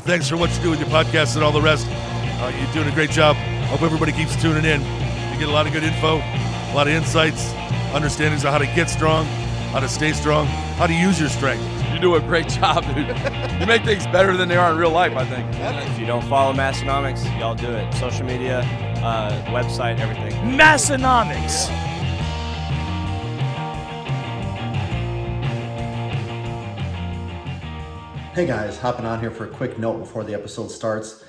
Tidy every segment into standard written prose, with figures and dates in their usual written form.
thanks for what you do with your podcast and all the rest. You're doing a great job. Hope everybody keeps tuning in. You get a lot of good info, a lot of insights, understandings of how to get strong, how to stay strong, how to use your strength. You do a great job, dude. You make things better than they are in real life, I think. If you don't follow Massenomics, y'all do it. Social media, website, everything. Massenomics. Hey guys, hopping on here for a quick note before the episode starts.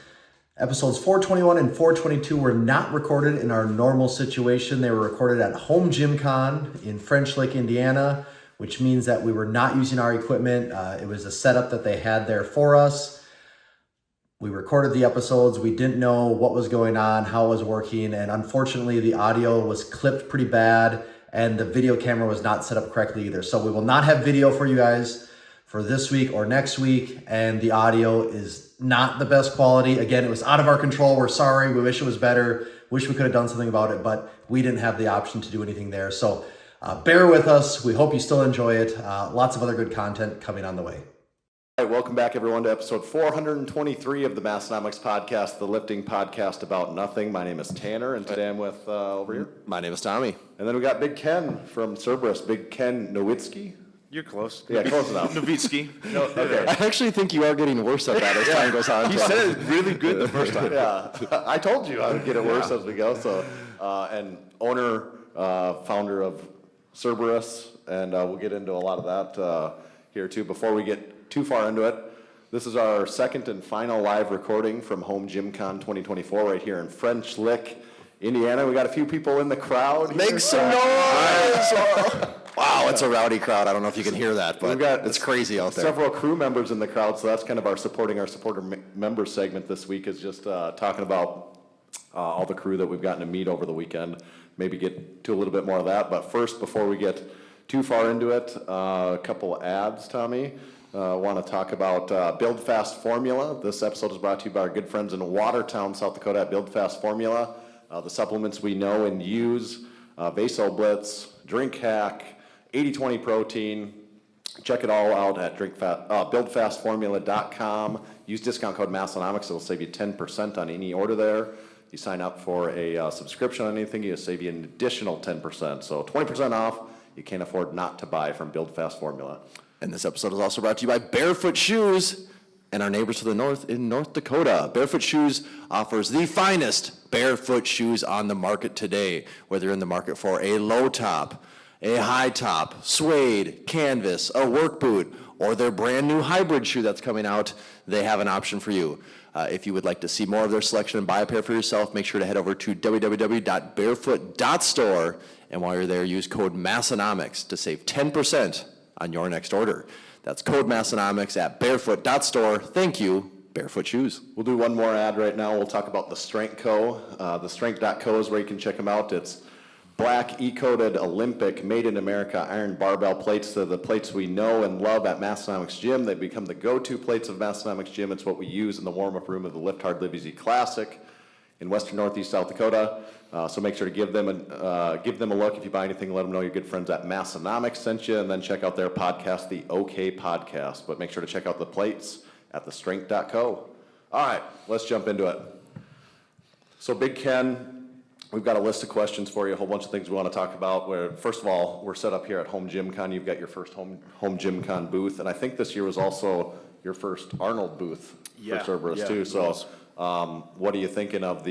Episodes 421 and 422 were not recorded in our normal situation. They were recorded at Home Gym Con in French Lick, Indiana, which means that we were not using our equipment. It was a setup that they had there for us. We recorded the episodes. We didn't know what was going on, how it was working, and unfortunately the audio was clipped pretty bad and the video camera was not set up correctly either. So we will not have video for you guys for this week or next week, and the audio is not the best quality. Again, it was out of our control. We're sorry. We wish it was better. Wish we could have done something about it, but we didn't have the option to do anything there. So bear with us. We hope you still enjoy it. Lots of other good content coming on the way. All right, welcome back, everyone, to episode 423 of the Massenomics podcast, the lifting podcast about nothing. My name is Tanner, and today I'm with, over here. My name is Tommy. And then we got Big Ken from Cerberus, Big Ken Nowicki. You're close. Yeah, close enough. Novitsky. No, okay. I actually think you are getting worse at that as time goes on. You said it really good the first time. Yeah, I told you I would get it worse as we go. So, and owner, founder of Cerberus, and we'll get into a lot of that here too. Before we get too far into it, this is our second and final live recording from Home Gym Con 2024 right here in French Lick, Indiana. We got a few people in the crowd. Make some noise! Wow, it's a rowdy crowd. I don't know if you can hear that, but it's crazy out there. Several crew members in the crowd, so that's kind of our supporter member segment this week, is just talking about all the crew that we've gotten to meet over the weekend. Maybe get to a little bit more of that, but first, before we get too far into it, a couple ads, Tommy. Want to talk about Build Fast Formula. This episode is brought to you by our good friends in Watertown, South Dakota at Build Fast Formula. The supplements we know and use, Vaso Blitz, Drink Hack, 80/20 protein. Check it all out at buildfastformula.com. Use discount code Massenomics. It'll save you 10% on any order there. You sign up for a subscription on anything, it'll save you an additional 10%. So 20% off. You can't afford not to buy from Build Fast Formula. And this episode is also brought to you by Bearfoot Shoes and our neighbors to the north in North Dakota. Bearfoot Shoes offers the finest barefoot shoes on the market today. Whether you're in the market for a low top, a high top, suede, canvas, a work boot, or their brand new hybrid shoe that's coming out, they have an option for you. If you would like to see more of their selection and buy a pair for yourself, make sure to head over to www.barefoot.store. And while you're there, use code Massenomics to save 10% on your next order. That's code Massenomics at barefoot.store. Thank you, Bearfoot Shoes. We'll do one more ad right now. We'll talk about the Strength Co. The Strength.co is where you can check them out. It's black E-coated Olympic made in America iron barbell plates. They're the plates we know and love at Massenomics Gym. They've become the go-to plates of Massenomics Gym. It's what we use in the warm-up room of the Lift Hard Live Easy Classic in western northeast South Dakota. So make sure to give them a look. If you buy anything, let them know your good friends at Massenomics sent you, and then check out their podcast, the OK Podcast. But make sure to check out the plates at thestrength.co. All right, let's jump into it. So Big Ken, we've got a list of questions for you, a whole bunch of things we want to talk about. First of all, we're set up here at Home Gym Con. You've got your first Home Gym Con booth, and I think this year was also your first Arnold booth for Cerberus too. So what are you thinking of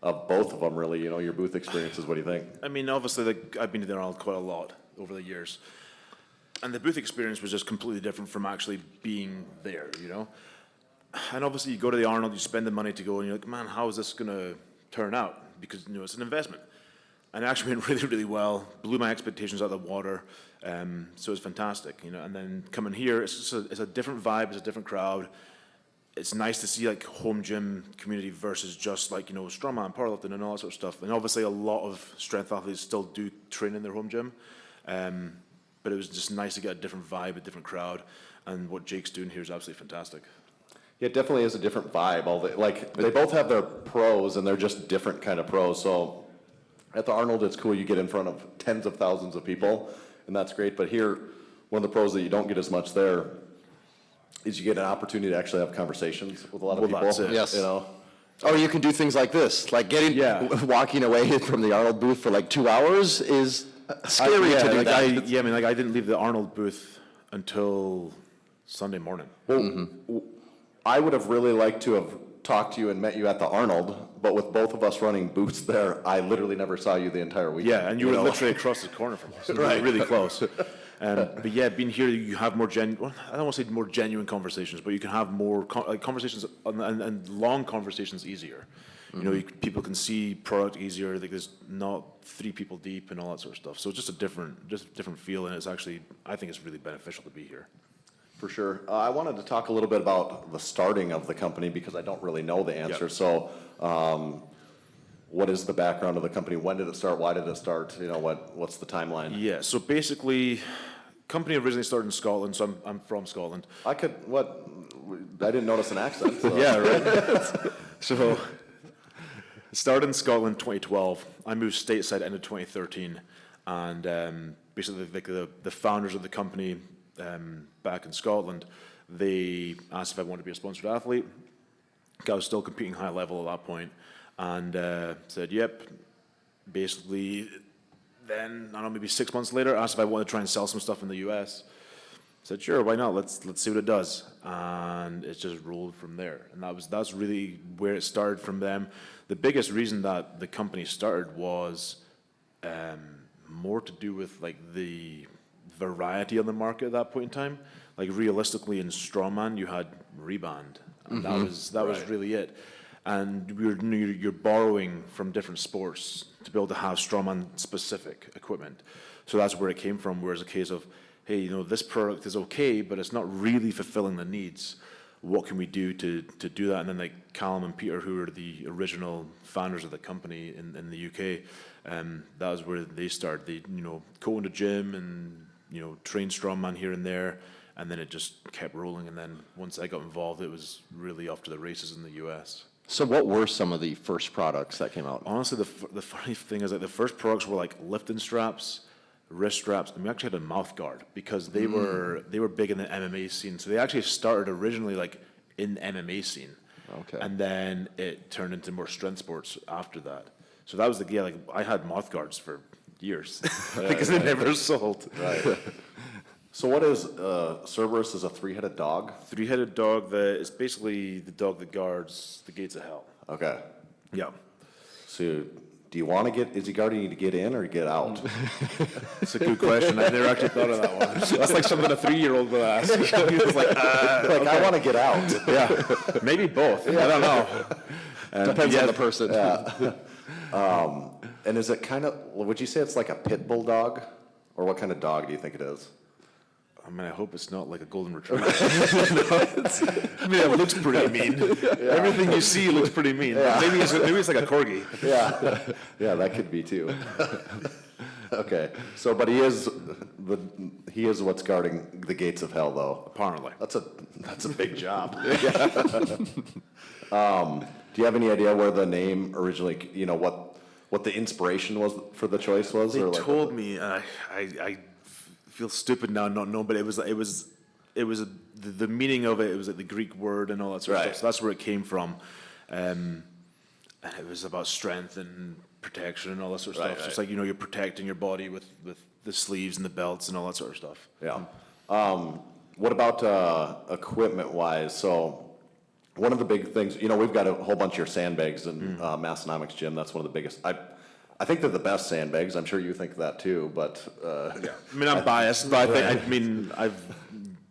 of both of them, really? Your booth experiences, what do you think? I mean, obviously, I've been to the Arnold quite a lot over the years. And the booth experience was just completely different from actually being there, And obviously, you go to the Arnold, you spend the money to go, and you're like, man, how is this going to turn out? Because, it's an investment. And it actually went really, really well, blew my expectations out of the water. So it was fantastic, And then coming here, it's a different vibe, it's a different crowd. It's nice to see home gym community versus just strongman, powerlifting, and all that sort of stuff. And obviously, a lot of strength athletes still do train in their home gym, but it was just nice to get a different vibe, a different crowd, and what Jake's doing here is absolutely fantastic. Yeah, it definitely is a different vibe. They both have their pros, and they're just different kind of pros. So at the Arnold, it's cool. You get in front of tens of thousands of people, and that's great. But here, one of the pros that you don't get as much there is you get an opportunity to actually have conversations with a lot of Well, people. that's it. Yes. You know, Oh, you can do things like this, like walking away from the Arnold booth for like 2 hours is scary to do that. I didn't leave the Arnold booth until Sunday morning. I would have really liked to have talked to you and met you at the Arnold, but with both of us running booths there, I literally never saw you the entire weekend. Yeah, and you were know? literally across the corner from us. Right. Really close. But yeah, being here, you have more I don't want to say more genuine conversations, but you can have more conversations and long conversations easier. You know, people can see product easier. Like there's not 3 people deep and all that sort of stuff. So it's just a different feel, and it's actually, I think it's really beneficial to be here. For sure. I wanted to talk a little bit about the starting of the company because I don't really know the answer. Yep. So, what is the background of the company? When did it start? Why did it start? You know, what's the timeline? Yeah, so basically, company originally started in Scotland, so I'm from Scotland. I didn't notice an accent. So. Yeah, right. So, it started in Scotland 2012. I moved stateside end of 2013, and basically, like the founders of the company back in Scotland, they asked if I wanted to be a sponsored athlete. I was still competing high level at that point, and said, "Yep." Basically, then I don't know, maybe 6 months later, asked if I wanted to try and sell some stuff in the US. Said, "Sure, why not? Let's see what it does." And it just rolled from there. And that's really where it started from them. The biggest reason that the company started was more to do with like the variety on the market at that point in time. Like realistically, in strongman, you had Reband, and that was really it. And you're borrowing from different sports to be able to have strongman specific equipment. So that's where it came from. Whereas a case of, hey, you know, this product is okay, but it's not really fulfilling the needs. What can we do to do that? And then like Callum and Peter, who are the original founders of the company in the UK, that was where they started. They, you know, go into gym and, you know, train strongman here and there, and then it just kept rolling. And then once I got involved, it was really off to the races in the US. So what were some of the first products that came out? Honestly, the funny thing is that the first products were like lifting straps, wrist straps, and we actually had a mouth guard because they were big in the MMA scene. So they actually started originally like in the MMA scene. Okay. And then it turned into more strength sports after that. So that was like I had mouth guards for years because they never sold. Right. So what is Cerberus? Is a 3-headed dog? 3-headed dog that is basically the dog that guards the gates of hell. Okay. Yeah. So do you want to get? Is he guarding you to get in or get out? It's a good question. I never actually thought of that one. That's like something a 3-year-old would ask. He was like, I want to get out. yeah, maybe both. I don't know. Depends on the person. Yeah. And is it kind of? Would you say it's like a pit bull dog, or what kind of dog do you think it is? I mean, I hope it's not like a golden retriever. I mean, it looks pretty mean. Yeah. Everything you see looks pretty mean. Yeah. Maybe it's like a corgi. Yeah, that could be too. Okay, so but he is what's guarding the gates of hell, though. Apparently, that's a big job. Do you have any idea where the name originally? You know what the inspiration was for the choice was? They or like told me. I feel stupid now not knowing, but it was the meaning of it. It was like the Greek word and all that sort of stuff. So that's where it came from, and it was about strength and protection and all that sort of stuff. So it's like, you know, you're protecting your body with the sleeves and the belts and all that sort of stuff. Yeah. What about equipment wise? So one of the big things, you know, we've got a whole bunch of your sandbags in Massenomics gym. That's one of the biggest. I think they're the best sandbags. I'm sure you think that too, but yeah. I mean, I'm biased, but I've been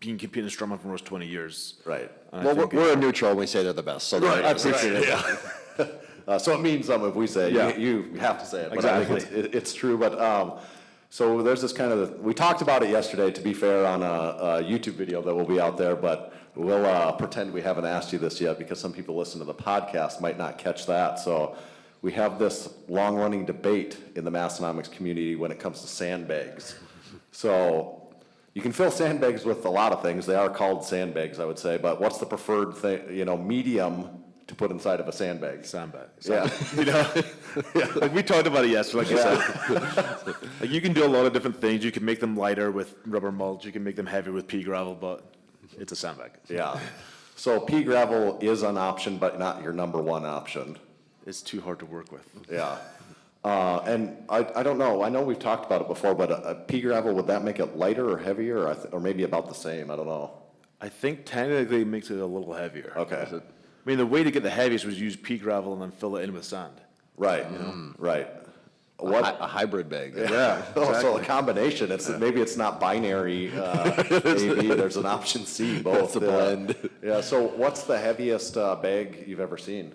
competing in strongman for almost 20 years. Right. Well, we're a neutral when we say they're the best. So right. I appreciate it. Yeah. So it means something if we say it. You have to say it. But exactly. I think it's true. But so there's this kind of, we talked about it yesterday, to be fair, on a YouTube video that will be out there, but we'll pretend we haven't asked you this yet because some people listen to the podcast might not catch that. So we have this long-running debate in the Massenomics community when it comes to sandbags. So you can fill sandbags with a lot of things. They are called sandbags, I would say. But what's the preferred thing, you know, medium to put inside of a sandbag? Sandbag. Yeah. You know, like we talked about it yesterday. Like you said, like you can do a lot of different things. You can make them lighter with rubber mulch. You can make them heavier with pea gravel. But It's a sandbag. Yeah. So pea gravel is an option, but not your number one option. It's too hard to work with. Yeah. And I don't know. I know we've talked about it before, but a pea gravel, would that make it lighter or heavier, or maybe about the same? I don't know. I think technically it makes it a little heavier. Okay. I mean, the way to get the heaviest was use pea gravel and then fill it in with sand. Right. Right. What? A hybrid bag. Yeah. So a combination. Maybe it's not binary. AB. There's an option C. Both. It's a blend. Yeah. So what's the heaviest bag you've ever seen?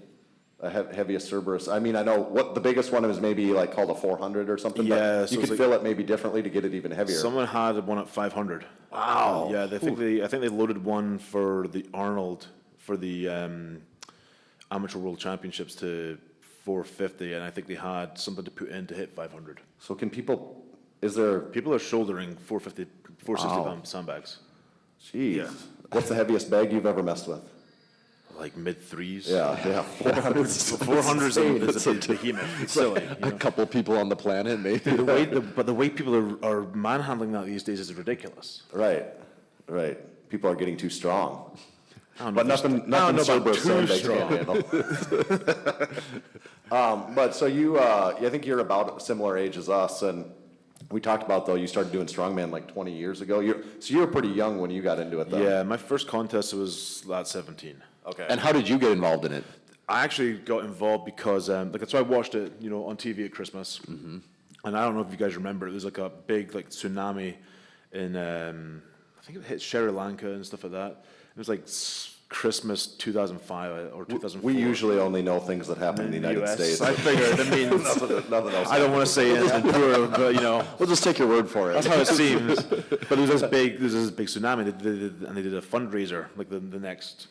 Heaviest Cerberus. I mean, I know what the biggest one is maybe like called a 400 or something. Yeah, But so you it's could like- fill it maybe differently to get it even heavier. Someone had one at 500. Wow. Yeah, I think they loaded one for the Arnold for the Amateur World Championships to 450, and I think they had something to put in to hit 500. So can people? Is there? People are shouldering 450, 460 Wow. pound sandbags, Jeez. Yeah. What's the heaviest bag you've ever messed with? like mid threes. Yeah. 400. 400 is a behemoth. It's silly. You A know? couple people on the planet, maybe. But the way people are manhandling that these days is ridiculous. Right. Right. People are getting too strong. I don't know But if it's- nothing I don't know about Cerberus too sandbags can't handle. But so I think you're about a similar age as us, and we talked about though you started doing strongman like 20 years ago. So you were pretty young when you got into it, though. Yeah, my first contest was at 17. Okay. And how did you get involved in it? I actually got involved because, so I watched it, on TV at Christmas, and I don't know if you guys remember, there was like a big tsunami in, I think it hit Sri Lanka and stuff like that. It was like Christmas 2005 or 2004. We usually only know things that happen in the United US. States. I figured. I mean, nothing else. I don't want to say anything plural, but We'll just take your word for it. that's how it seems. But there was this big tsunami, and they did a fundraiser like the next.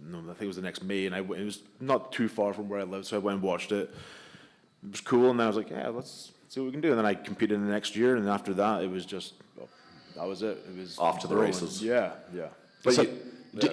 No, I think it was the next May, and it was not too far from where I lived, so I went and watched it. It was cool, and then I was like, yeah, let's see what we can do. And then I competed in the next year, and after that, it was just, that was it. It was Off to the rolling. races. Yeah, yeah. But So, you-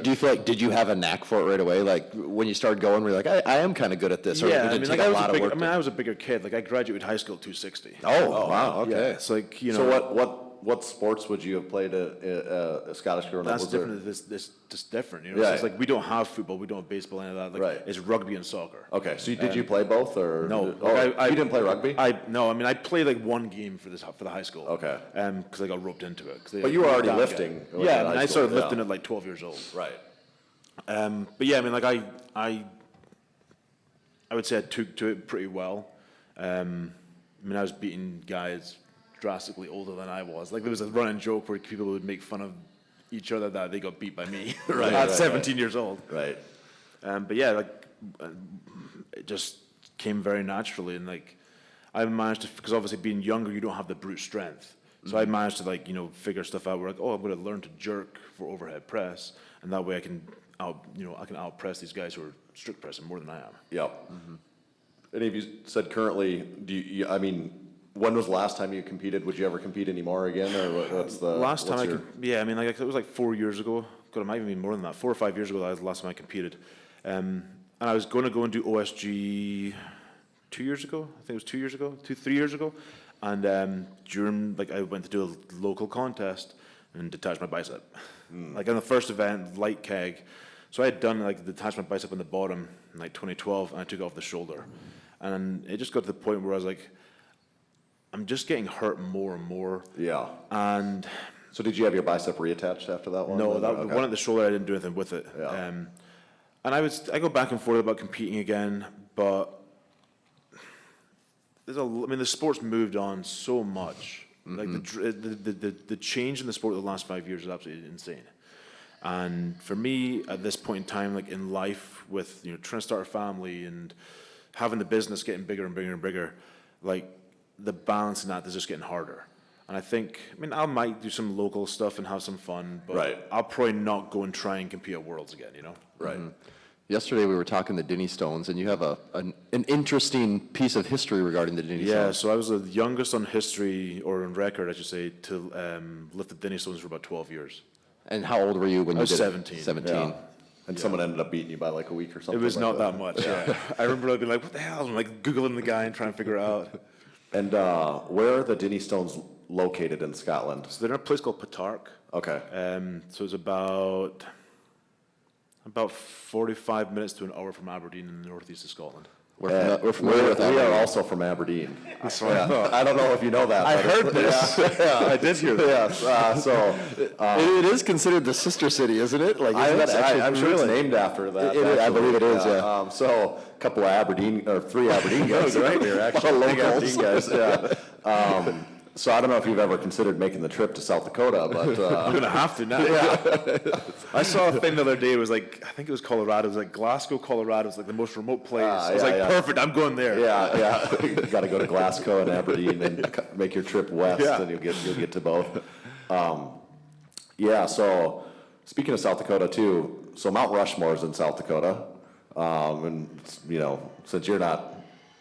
do you feel like, did you have a knack for it right away? Like, when you started going, were you like, I am kind of good at this? Or Yeah, did I it mean, take like a lot of work? I was a bigger kid. Like, I graduated high school at 260. Oh, wow, okay. Yeah, it's like, So what sports would you have played a Scottish growing up? that's Was there- different. This just different. Yeah. So it's like we don't have football, we don't have baseball, any of that. Like, Right. It's rugby and soccer. Okay, so did you play both or No, Oh, like you didn't play rugby? No, I mean I played like one game for the high school. Okay. Because I got roped into it. But you were already lifting when you were Yeah, in I mean, high I started school, lifting yeah. at like 12 years old. Right. But yeah, I mean, like I would say I took to it pretty well. I mean, I was beating guys drastically older than I was. Like there was a running joke where people would make fun of each other that they got beat by me Right, at right, 17 years old. Right. But yeah, like it just came very naturally, and like I managed to, because obviously being younger, you don't have the brute strength. So I managed to figure stuff out. Where like, oh, I'm going to learn to jerk for overhead press, and that way I can out press these guys who are strict pressing more than I am. Yep. Any of you said currently? I mean, when was the last time you competed? Would you ever compete anymore again, or what's the Last time what's your- I mean, like it was like 4 years ago. God, it might even be more than that. 4 or 5 years ago, that was the last time I competed. And I was going to go and do OSG 2 years ago. I think it was 2 years ago, 3 years ago. And during, like, I went to do a local contest and detached my bicep. Like on the first event, light keg. So I had done like detached my bicep on the bottom in like 2012, and I took it off the shoulder. And it just got to the point where I was like, I'm just getting hurt more and more. Yeah. And So did you have your bicep reattached after that one? no, then? that Okay. one at the shoulder, I didn't do anything with it. Yeah. And I go back and forth about competing again, but the sport's moved on so much. Like the change in the sport of the last 5 years is absolutely insane. And for me, at this point in time, like in life, with trying to start a family and having the business getting bigger and bigger and bigger, like the balance in that is just getting harder. And I might do some local stuff and have some fun, but Right. I'll probably not go and try and compete at Worlds again, Right. Yesterday we were talking the Dinny Stones, and you have an interesting piece of history regarding the Dinny Yeah, Stones. so I was the youngest on history, or on record, I should say, to lift the Denny Stones for about 12 years. And how old were you when I you was did 17. it? 17. Yeah. And someone ended up beating you by like a week or It something. was like not that much. Yeah. I remember being like, "What the hell?" I'm like Googling the guy and trying to figure it out. And where are the Dinny Stones located in Scotland? So they're in a place called Petark. Okay. So it's about 45 minutes to an hour from Aberdeen in the northeast of Scotland. We're familiar with that. We are also from Aberdeen. That's what I thought. I don't know if you know that. I heard this. Yeah, I did hear that. It is considered the sister city, isn't it? Like, I'm sure it's named after that. It is, I believe it is, yeah. So a couple of Aberdeen, or 3 Aberdeen guys right here, actually. Big Aberdeen guys, yeah. So I don't know if you've ever considered making the trip to South Dakota, but I'm gonna have to now. Yeah. I saw a thing the other day. It was like, I think it was Colorado. It was like Glasgow, Colorado. It's like the most remote place. I was like, perfect. I'm going there. Yeah. You got to go to Glasgow and Aberdeen and make your trip west, and you'll get to both. So speaking of South Dakota too, so Mount Rushmore is in South Dakota, and since you're not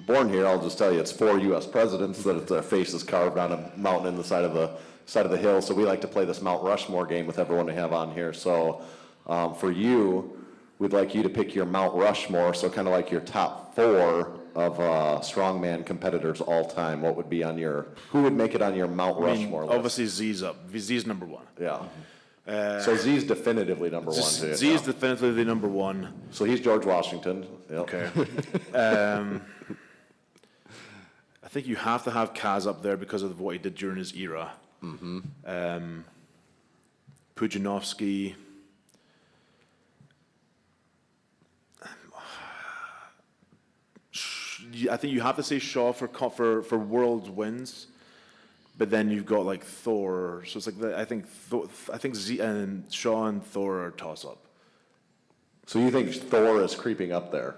born here, I'll just tell you it's 4 U.S. presidents that their faces carved on a mountain in the side of the hill. So we like to play this Mount Rushmore game with everyone we have on here. So for you, we'd like you to pick your Mount Rushmore. So kind of like your top 4 of strongman competitors all time. What would be on who would make it on your Mount Rushmore list? Obviously Z's up. Z's number 1. Yeah. So Z's definitively number 1 too. Z's definitively number 1. So he's George Washington. Yep. Okay. I think you have to have Kaz up there because of what he did during his era. Pudzianowski. I think you have to say Shaw for world wins, but then you've got like Thor. So it's like I think Shaw and Thor are toss up. So you think Thor is creeping up there?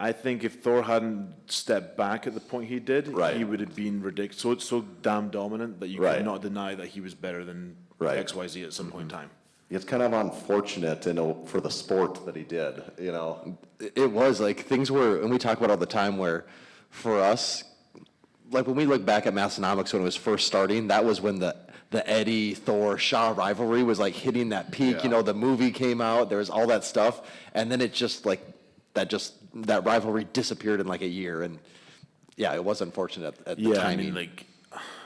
I think if Thor hadn't stepped back at the point he did, he would have been ridiculous. So damn dominant that you could not deny that he was better than XYZ at some point in time. It's kind of unfortunate, for the sport that he did. It was like things were, and we talk about all the time where, for us, like when we look back at Massenomics when it was first starting, that was when the Eddie, Thor, Shaw rivalry was like hitting that peak. The movie came out, there was all that stuff, and then it just like that rivalry disappeared in like a year, and it was unfortunate at the timing. I mean, like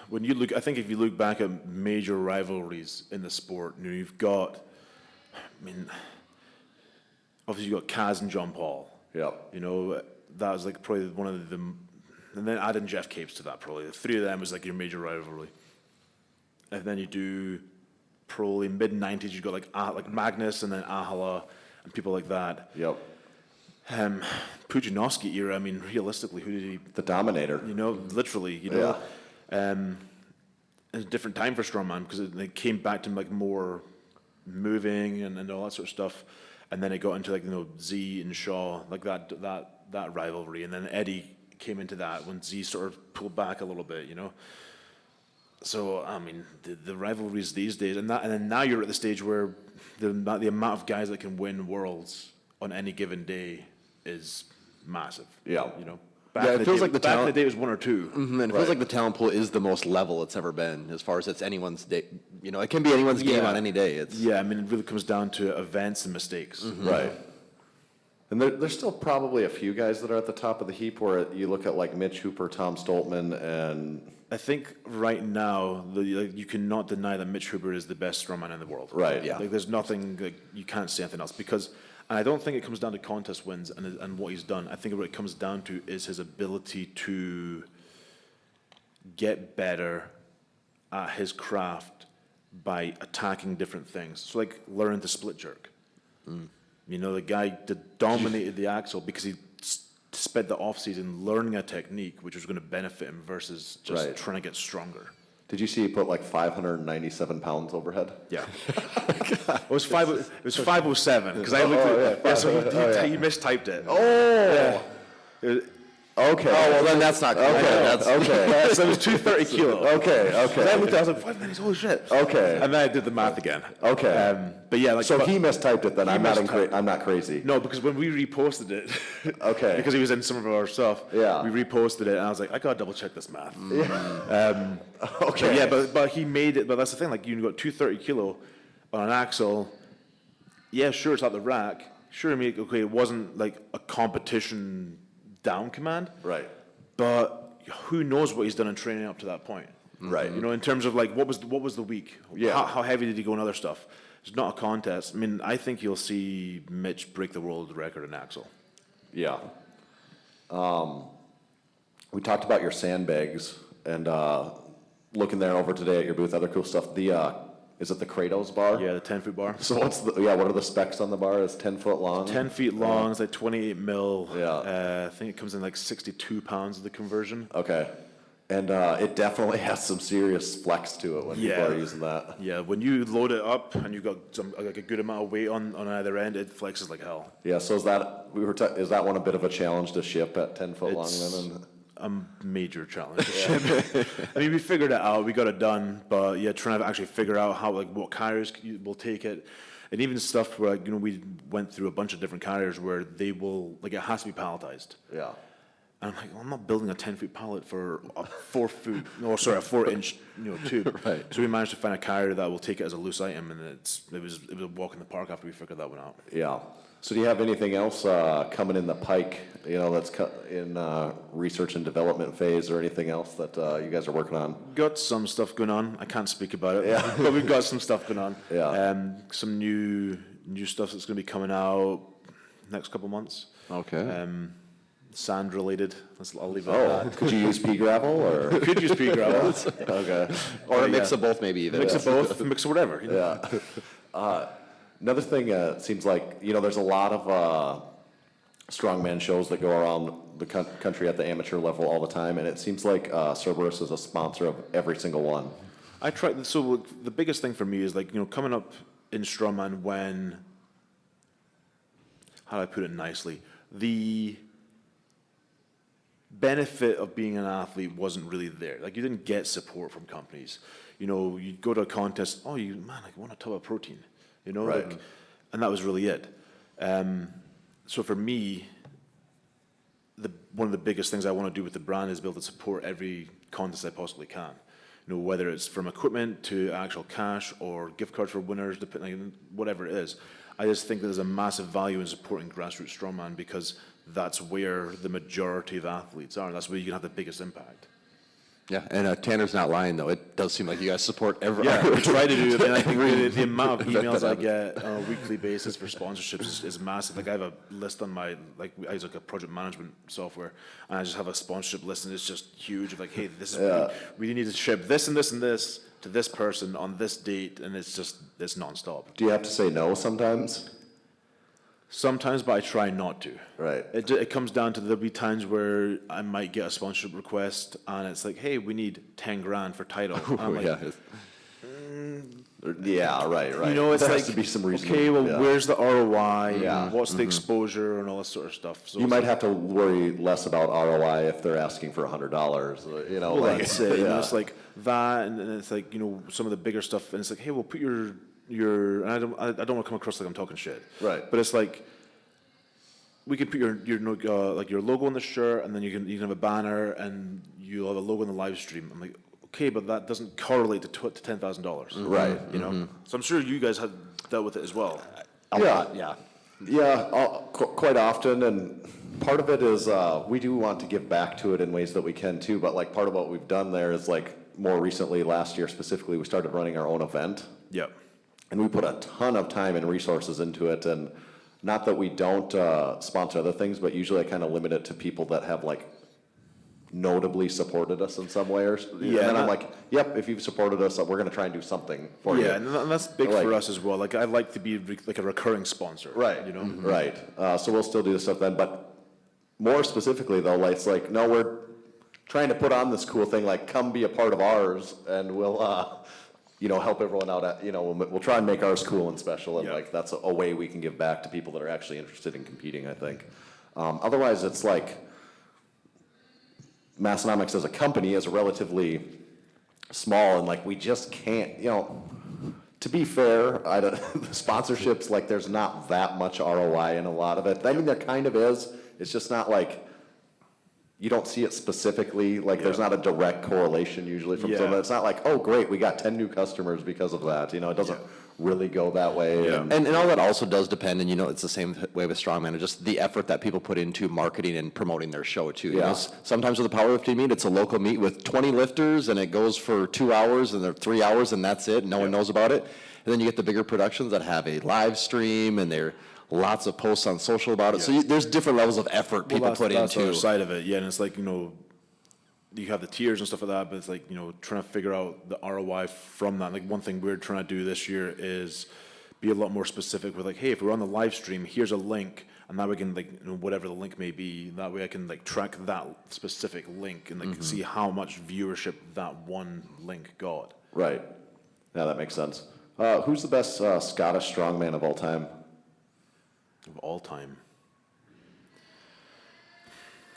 when you look, I think if you look back at major rivalries in the sport, you've got, obviously you've got Kaz and John Paul. Yep. That was like probably one of them, and then adding Jeff Capes to that probably. The 3 of them was like your major rivalry, and then you do probably mid-90s. You've got like Magnus and then Ahala and people like that. Yep. Pudzianowski era, realistically, who did he... The Dominator. Literally, it's a different time for strongman because it came back to like more moving and all that sort of stuff, and then it got into like Z and Shaw, like that rivalry, and then Eddie came into that when Z sort of pulled back a little bit, So the rivalries these days, and then now you're at the stage where the amount of guys that can win worlds on any given day is massive. Yeah. It feels like the back in talent. the day it was 1 or 2. And it feels like the talent pool is the most level it's ever been, as far as it's anyone's day. It can be anyone's game on any day. It really comes down to events and mistakes. Right. And there's still probably a few guys that are at the top of the heap where you look at like Mitch Hooper, Tom Stoltman, and... I think right now, you cannot deny that Mitch Hooper is the best strongman in the world. Right. Yeah. Like there's nothing, you can't say anything else because... And I don't think it comes down to contest wins and what he's done. I think what it comes down to is his ability to get better at his craft by attacking different things. So like learning to split jerk. The guy that dominated the axle because he spent the off-season learning a technique which was going to benefit him versus just trying to get stronger. Did you see he put like 597 pounds overhead? Yeah. It was 507 because I looked at so he mistyped it. Oh. Yeah. Okay. Oh, well, then that's not correct. Okay. So it was 230 kilo. Okay. And I looked at it, I was like, 590, holy shit. Okay. And then I did the math again. Okay. But yeah, like. So he mistyped it then. I'm not crazy. No, because when we reposted it. Okay. Because he was in some of our stuff. Yeah. We reposted it and I was like, I gotta double check this math. Yeah. Okay. But he made it, but that's the thing, like you got 230 kilo on an axle. Yeah, sure, it's at the rack. Sure, it wasn't like a competition down command. Right. But who knows what he's done in training up to that point? Right. You know, in terms of like what was the week? Yeah. How heavy did he go in other stuff? It's not a contest. I mean, I think you'll see Mitch break the world record in axle. Yeah. We talked about your sandbags and looking there over today at your booth, other cool stuff. Is it the Kratos bar? Yeah, the 10-foot bar. So what are the specs on the bar? It's 10 foot long? 10 feet long, it's like 28 mil. Yeah. I think it comes in like 62 pounds of the conversion. Okay. And it definitely has some serious flex to it when people are using that. Yeah, when you load it up and you've got like a good amount of weight on either end, it flexes like hell. Yeah, so is that one a bit of a challenge to ship at 10 foot long It's then? a major challenge. I mean, we figured it out, we got it done, but yeah, trying to actually figure out how, like, what carriers will take it, and even stuff where, like, you know, we went through a bunch of different carriers where they will, like, it has to be palletized. Yeah. And I'm like, well, I'm not building a 10-foot pallet for a 4-inch, tube. Right. So we managed to find a carrier that will take it as a loose item, and it was a walk in the park after we figured that one out. Yeah. So do you have anything else coming in the pike, that's in research and development phase or anything else that you guys are working on? Got some stuff going on. I can't speak about it, but we've got some stuff going on. Yeah. Some new stuff that's going to be coming out next couple months. Okay. Sand related. I'll leave it at that. Could you use pea gravel or? Could use pea gravel. Okay. Or a mix of both, maybe either. Mix of both. Mix of whatever. Yeah. Another thing, it seems like, there's a lot of strongman shows that go around the country at the amateur level all the time, and it seems like Cerberus is a sponsor of every single one. I try. So the biggest thing for me is, like, coming up in strongman when, how do I put it nicely? The benefit of being an athlete wasn't really there. Like, you didn't get support from companies. You'd go to a contest, I want a tub of protein. Right. Like, and that was really it. So for me, one of the biggest things I want to do with the brand is be able to support every contest I possibly can. Whether it's from equipment to actual cash or gift cards for winners, depending, whatever it is. I just think there's a massive value in supporting grassroots strongman because that's where the majority of athletes are. That's where you can have the biggest impact. Yeah, and Tanner's not lying, though. It does seem like you guys support every... Yeah, we try to do it. And I think the amount of emails I get on a weekly basis for sponsorships is massive. Like, I have a list on my, I use like a project management software, and I just have a sponsorship list, and it's just huge of like, hey, this is what we need to ship this and this and this to this person on this date, and it's nonstop. Do you have to say no sometimes? Sometimes, but I try not to. Right. It comes down to there'll be times where I might get a sponsorship request, and it's like, hey, we need 10 grand for title. And I'm like, Yeah, right. It's there like, has to be some reason. okay, well, where's the ROI? Yeah. What's the exposure and all that sort of stuff? So You might have to worry less about ROI if they're asking for $100. Well, like I said, it's like that, and then it's like, some of the bigger stuff, and it's like, hey, we'll put your and I don't want to come across like I'm talking shit. Right. But it's like, we could put your logo on the shirt, and then you can have a banner, and you'll have a logo in the live stream. I'm like, okay, but that doesn't correlate to $10,000. Right. So I'm sure you guys have dealt with it as well. Quite often, and part of it is we do want to give back to it in ways that we can too, but like part of what we've done there is like more recently, last year specifically, we started running our own event. Yep. And we put a ton of time and resources into it, and not that we don't sponsor other things, but usually I kind of limit it to people that have like notably supported us in some way. And then I'm like, yep, if you've supported us, we're going to try and do something for you. Yeah, and that's big for us as well. Like, I like to be like a recurring sponsor. Right. Right. So we'll still do this stuff then, but more specifically though, like, it's like, no, we're trying to put on this cool thing, like, come be a part of ours, and we'll help everyone out. We'll try and make ours cool and special, and like that's a way we can give back to people that are actually interested in competing, I think. Otherwise, it's like Massenomics as a company is relatively small, and like we just can't. To be fair, the sponsorships, like, there's not that much ROI in a lot of it. I mean, there kind of is. It's just not like. You don't see it specifically, like there's not a direct correlation usually from someone. It's not like, oh great, we got 10 new customers because of that. It doesn't really go that way. Yeah. And, And all that also does depend, and it's the same way with strongman, just the effort that people put into marketing and promoting their show too. Yeah. Sometimes with a powerlifting meet, it's a local meet with 20 lifters, and it goes for 2 hours, and they're 3 hours, and that's it. No one knows about it. And then you get the bigger productions that have a live stream, and there are lots of posts on social about it. So there's different levels of effort people that's, put that's the into. other side of it, yeah. And it's like, you have the tiers and stuff like that, but it's like, trying to figure out the ROI from that. Like, one thing we're trying to do this year is be a lot more specific with, like, hey, if we're on the live stream, here's a link, and now we can, like, whatever the link may be, that way I can, like, track that specific link and, like, see how much viewership that one link got. right. Yeah, that makes sense. Who's the best Scottish strongman of all time? Of all time.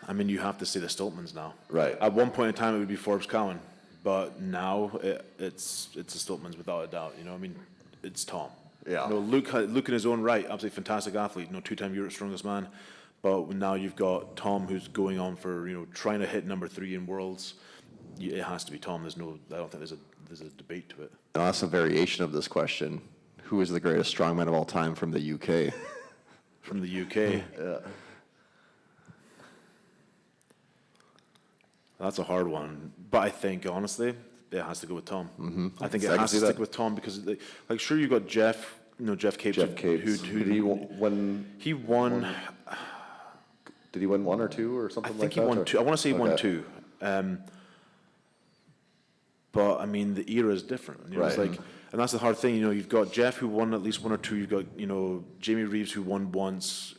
I mean, you have to say the Stiltmans now. Right. At one point in time, it would be Forbes Cowan, but now it's the Stiltmans without a doubt. I mean, it's Tom. Yeah. Luke in his own right, absolutely fantastic athlete. 2-time Europe's strongest man, but now you've got Tom, who's going on for trying to hit number 3 in worlds. It has to be Tom. I don't think there's a debate to it. Now, that's a variation of this question. Who is the greatest strongman of all time from the UK? From the UK. Yeah. That's a hard one, but I think honestly, it has to go with Tom. Mm-hmm. I think I it can has see to stick that. with Tom because, like, sure, you got Jeff, Jeff Capes. Jeff Capes. Who Did he win? He won. Did he win 1 or 2 or I something like think that? he won or- 2. I want to say he won Okay. 2. But I mean, the era is different. It's Right. like, and that's the hard thing. You've got Jeff who won at least 1 or 2. You've got Jamie Reeves who won once.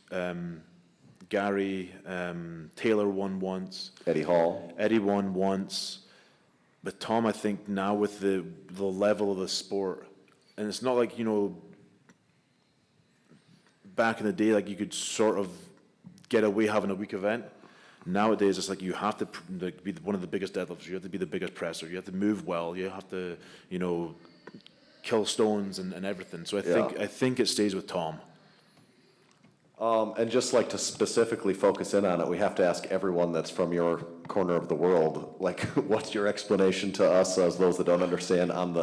Gary Taylor won once. Eddie Hall. Eddie won once. But Tom, I think now with the level of the sport, and it's not like, back in the day, like you could sort of get away having a weak event. Nowadays, it's like you have to be one of the biggest deadlifters. You have to be the biggest presser. You have to move well. You have to, kill stones and everything. So I think it stays with Tom. And just like to specifically focus in on it, we have to ask everyone that's from your corner of the world, like, what's your explanation to us as those that don't understand on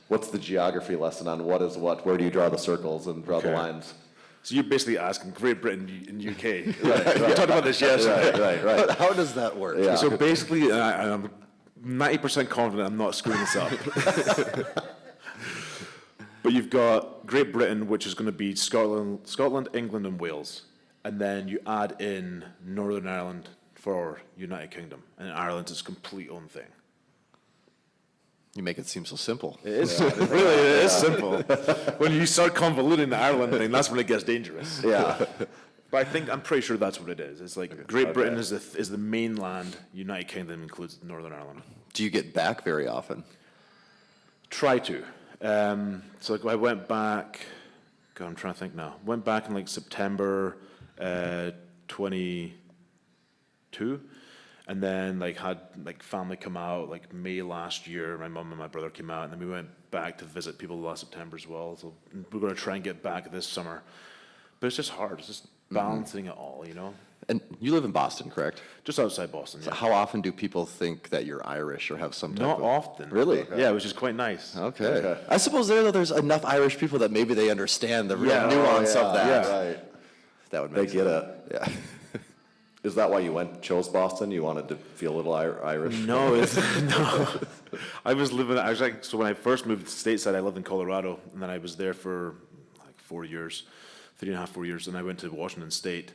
what's the geography lesson on what is what? Where do you draw the circles and draw the Okay. lines? So you're basically asking Great Britain and UK. Right. We talked about this yesterday. Right. How does that work? Yeah. So basically, and I'm 90% confident I'm not screwing this up. But you've got Great Britain, which is going to be Scotland, England, and Wales. And then you add in Northern Ireland for United Kingdom. And Ireland's its complete own thing. You make it seem so simple. It is. It is simple. When you start convoluting the Ireland thing, that's when it gets dangerous. Yeah. But I'm pretty sure that's what it is. It's like Great Britain is the mainland. United Kingdom includes Northern Ireland. Do you get back very often? Try to. So like I went back. God, I'm trying to think now. Went back in like September 22, and then like had like family come out like May last year. My mum and my brother came out, and then we went back to visit people last September as well. So we're going to try and get back this summer, but it's just hard. It's just balancing it all, And you live in Boston, correct? Just outside Boston. So Yeah. how often do people think that you're Irish or have some type Not of... often. Really? Yeah, which is quite nice. Okay. I suppose there's enough Irish people that maybe they understand the real nuance of that. Right. That would They make get sense. it. Yeah. Is that why you chose Boston? You wanted to feel a little Irish? No, no. I was living. So when I first moved stateside, I lived in Colorado, and then I was there for like 4 years, 3.5, 4 years, and I went to Washington State,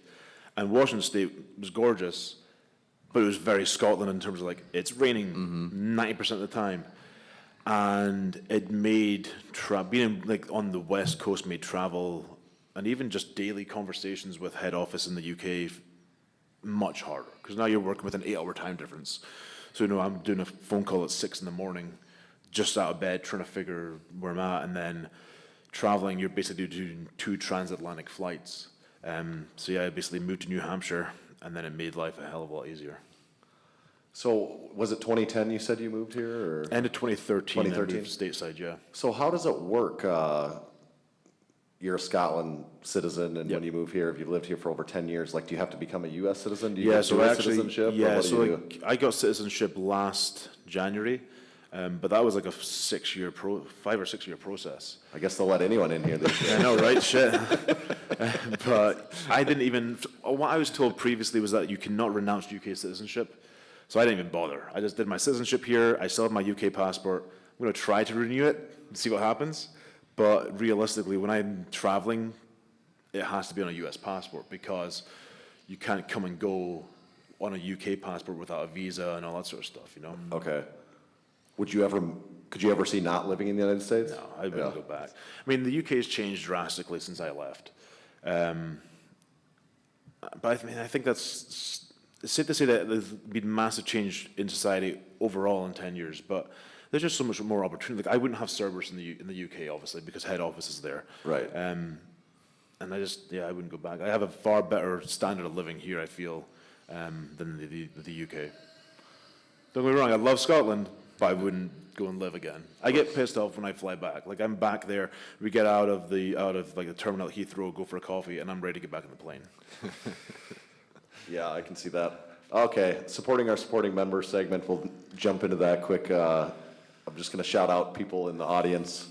and Washington State was gorgeous, but it was very Scotland in terms of like it's raining 90% of the time, and it made being like on the West Coast made travel and even just daily conversations with head office in the UK much harder, because now you're working with an 8-hour time difference. So I'm doing a phone call at 6 a.m, just out of bed, trying to figure where I'm at, and then traveling. You're basically doing 2 transatlantic flights. So yeah, I basically moved to New Hampshire, and then it made life a hell of a lot easier. So was it 2010 you said you moved here? Or? End of 2013, I 2013? moved stateside. Yeah. So how does it work? You're a Scotland citizen, and when you move here, if you've lived here for over 10 years, like, do you have to become a U.S. citizen? Do you get so dual actually, citizenship? or yeah, what do so you do? I got citizenship last January, But that was like a 5 or 6 year process. I guess they'll let anyone in here these days. I know, right? Shit. But I didn't even, what I was told previously was that you cannot renounce UK citizenship. So I didn't even bother. I just did my citizenship here. I still have my UK passport. I'm going to try to renew it and see what happens. But realistically, when I'm traveling, it has to be on a US passport because you can't come and go on a UK passport without a visa and all that sort of stuff, you know? Okay. Could you ever see not living in the United States? No, I wouldn't go back. I mean, the UK has changed drastically since I left. But I think it's safe to say that there's been massive change in society overall in 10 years, but there's just so much more opportunity. Like, I wouldn't have Cerberus in the UK, obviously, because head office is there. Right. And I I wouldn't go back. I have a far better standard of living here, I feel, than the UK. Don't get me wrong, I love Scotland, but I wouldn't go and live again. I get pissed off when I fly back. Like, I'm back there, we get out of the terminal at Heathrow, go for a coffee, and I'm ready to get back on the plane. Yeah, I can see that. Okay, supporting our supporting members segment, we'll jump into that quick. I'm just going to shout out people in the audience.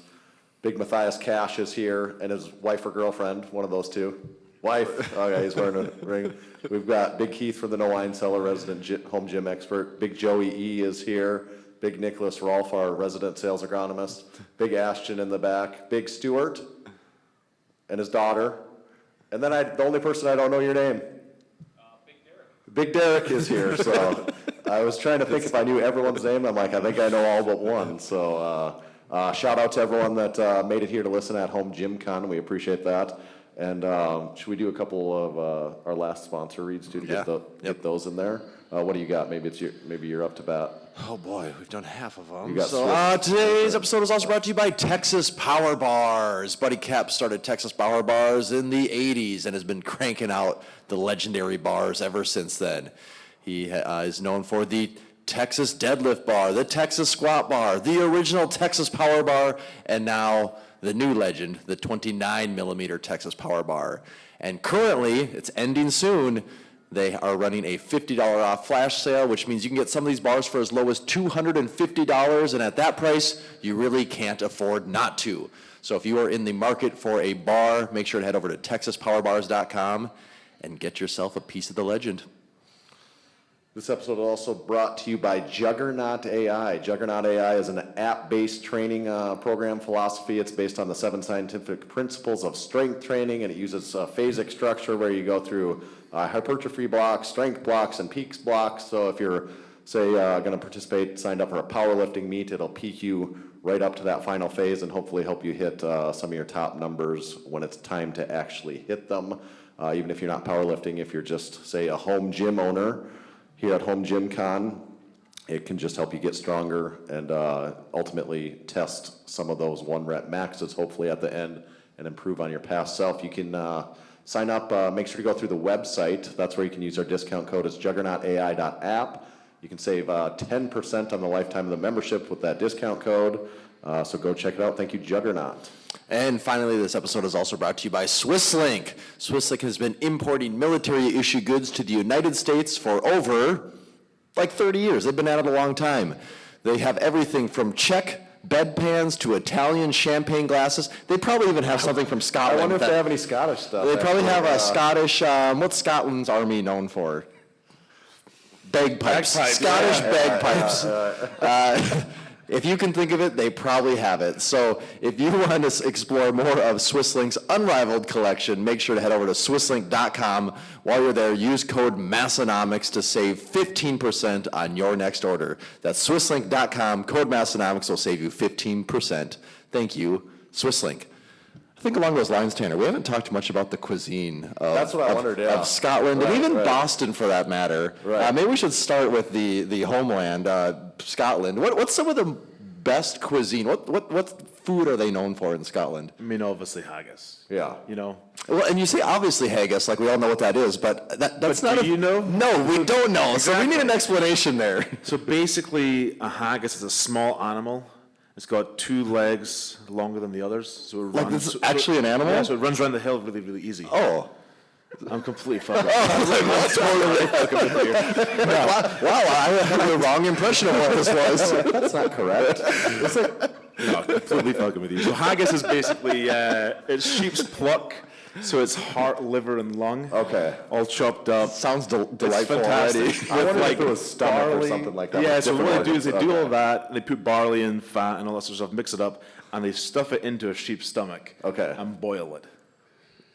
Big Matthias Cash is here, and his wife or girlfriend, one of those two. Wife, okay, he's wearing a ring. We've got Big Keith from the No Wine Cellar, resident home gym expert. Big Joey E is here. Big Nicholas Rolfe, our resident sales agronomist. Big Ashton in the back. Big Stewart and his daughter. And then the only person I don't know your name. Big Derek is here, so I was trying to think if I knew everyone's name. I'm like, I think I know all but one. So shout out to everyone that made it here to listen at Home Gym Con. We appreciate that. And should we do a couple of our last sponsor reads too to get those in there? What do you got? Maybe you're up to bat. Oh boy, we've done half of them. You got So today's episode is also brought to you by Texas Power Bars. Buddy Cap started Texas Power Bars in the 80s and has been cranking out the legendary bars ever since then. He is known for the Texas Deadlift Bar, the Texas Squat Bar, the original Texas Power Bar, and now the new legend, the 29 millimeter Texas Power Bar. And currently, it's ending soon, they are running a $50 off flash sale, which means you can get some of these bars for as low as $250, and at that price, you really can't afford not to. So if you are in the market for a bar, make sure to head over to TexasPowerBars.com and get yourself a piece of the legend. This episode is also brought to you by Juggernaut AI. Juggernaut AI is an app-based training program philosophy. It's based on the 7 scientific principles of strength training, and it uses a phasic structure where you go through hypertrophy blocks, strength blocks, and peaks blocks. So if you're, say, going to participate, signed up for a powerlifting meet, it'll peak you right up to that final phase and hopefully help you hit some of your top numbers when it's time to actually hit them. Even if you're not powerlifting, if you're just, say, a home gym owner, here at Home Gym Con, it can just help you get stronger and ultimately test some of those 1-rep maxes, hopefully at the end, and improve on your past self. You can sign up, make sure to go through the website. That's where you can use our discount code. It's juggernautai.app. You can save 10% on the lifetime of the membership with that discount code. So go check it out. Thank you, Juggernaut. And finally, this episode is also brought to you by Swisslink. Swisslink has been importing military-issue goods to the United States for over, 30 years. They've been at it a long time. They have everything from Czech bedpans to Italian champagne glasses. They probably even have something from I Scotland. wonder if they have any Scottish stuff. They probably have a actually. Scottish, what's Scotland's army known for? Bagpipes. Bagpipes, Scottish bagpipes. If you can think of it, they probably have it. So if you want to explore more of Swisslink's unrivaled collection, make sure to head over to swisslink.com. While you're there, use code Massenomics to save 15% on your next order. That's swisslink.com. Code Massenomics will save you 15%. Thank you, Swisslink. I think along those lines, Tanner, we haven't talked much about the cuisine of, That's what I wondered, yeah. of Scotland Right, and even right. Boston for that matter. Right. Maybe we should start with the homeland, Scotland. What's some of the best cuisine? What food are they known for in Scotland? I mean, obviously haggis. Yeah. You know? Well, and you say obviously haggis, like we all know what that is, but that's not. do you know? No, we don't know. So we need an explanation there. So basically, a haggis is a small animal. It's got 2 legs longer than the others. So it Like runs, this is actually an animal? Yeah, so it runs around the hill really, really easy. Oh, I'm completely fucking. Wow, I had the wrong impression of what this was. That's not correct. No, completely fucking with you. So haggis is basically it's sheep's pluck, so it's heart, liver, and lung. Okay. All chopped up. Sounds delightful It's fantastic. already. I wonder Like if it was stomach or barley. something like that. Yeah, with so what different they do is they organs. do all Okay. that. They put barley and fat and all that sort of stuff, mix it up, and they stuff it into a sheep's stomach. Okay. And boil it.